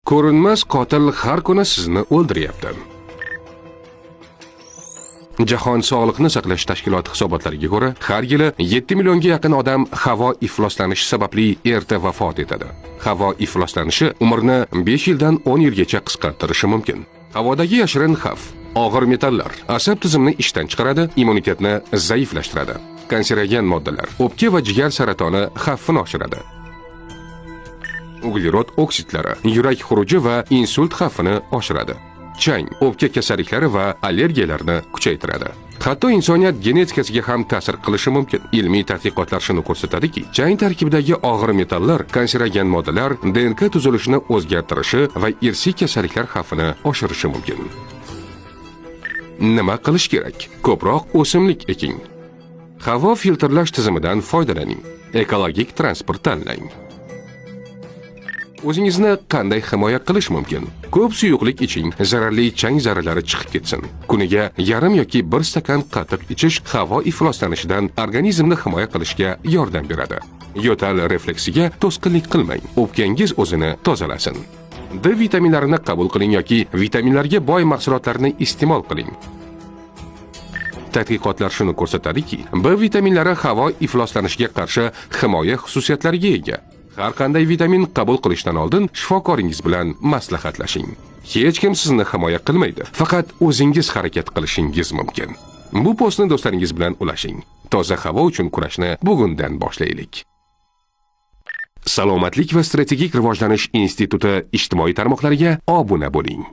Ko'rinmas qotil har kuni sizni o'ldiryapti. Jahon Sog'liqni saqlash tashkiloti hisobotlariga ko'ra, har yili 7 millionga yaqin odam havo ifloslanishi sababli erta vafot etadi. Havo ifloslanishi umrni 5 yildan 10 yilgacha qisqartirishi mumkin. Havodagi yashirin xavf: og'ir metallar asab tizimini ishdan chiqaradi, immunitetni zaiflashtiradi. Kanserogen moddalar o'pka va jigar saratoni xavfini oshiradi. Uglerod oksidlari yurak xuruji va insult xavfini oshiradi. Chang o'pka kasalliklari va allergiyalarni kuchaytiradi. Hatto insoniyat genetikasiga ham ta'sir qilishi mumkin. Ilmiy tadqiqotlar shuni ko'rsatadiki, chang tarkibidagi og'ir metallar kanserogen moddalar DNK tuzilishini o'zgartirishi va irsiy kasalliklar xavfini oshirishi mumkin. Nima qilish kerak? Ko'proq o'simlik eking. Havo filtrlash tizimidan foydalaning. Ekologik transport tanlang. O'zingizni qanday himoya qilish mumkin? Ko'p suyuqlik iching, zararli chang zarralari chiqib ketsin. Kuniga yarim yoki 1 stakan qatiq ichish havo ifloslanishidan organizmni himoya qilishga yordam beradi. Yo'tal refleksiga to'sqinlik qilmang. O'pkangiz o'zini tozalasin. D vitaminlarini qabul qiling yoki vitaminlarga boy mahsulotlarni iste'mol qiling. Tadqiqotlar shuni ko'rsatadiki, B vitaminlari havo ifloslanishiga qarshi himoya xususiyatlariga ega. Har qanday vitamin qabul qilishdan oldin shifokoringiz bilan maslahatlashing. Hech kim sizni himoya qilmaydi, faqat o'zingiz harakat qilishingiz mumkin. Bu postni do'stlaringiz bilan ulashing. Toza havo uchun kurashni bugundan boshlaylik. Salomatlik va strategik rivojlanish instituti ijtimoiy tarmoqlariga obuna bo'ling.